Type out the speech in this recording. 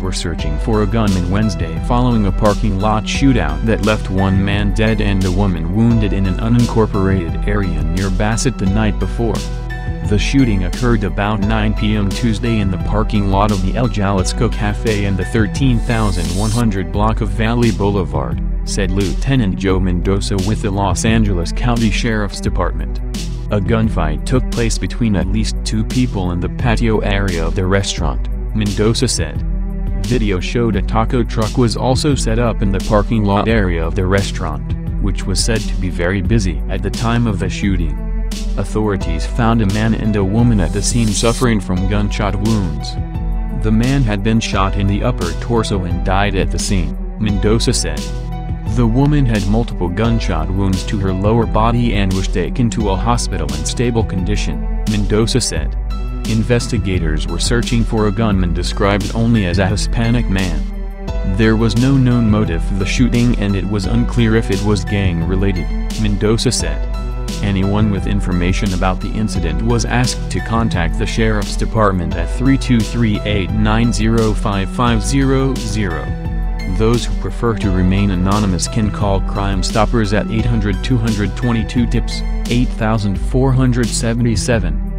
were searching for a gunman Wednesday following a parking lot shootout that left one man dead and a woman wounded in an unincorporated area near Bassett the night before. The shooting occurred about 9 p.m. Tuesday in the parking lot of the El Jalisco Cafe in the 13,100 block of Valley Boulevard, said Lieutenant Joe Mendoza with the Los Angeles County Sheriff's Department. A gunfight took place between at least two people in the patio area of the restaurant, Mendoza said. Video showed a taco truck was also set up in the parking lot area of the restaurant, which was said to be very busy at the time of the shooting. Authorities found a man and a woman at the scene suffering from gunshot wounds. The man had been shot in the upper torso and died at the scene, Mendoza said. The woman had multiple gunshot wounds to her lower body and was taken to a hospital in stable condition, Mendoza said. Investigators were searching for a gunman described only as a Hispanic man. There was no known motive for the shooting and it was unclear if it was gang-related, Mendoza said. Anyone with information about the incident was asked to contact the Sheriff's Department at 323-890-5500. Those who prefer to remain anonymous can call Crime Stoppers at 800-222-TIPS, 8477.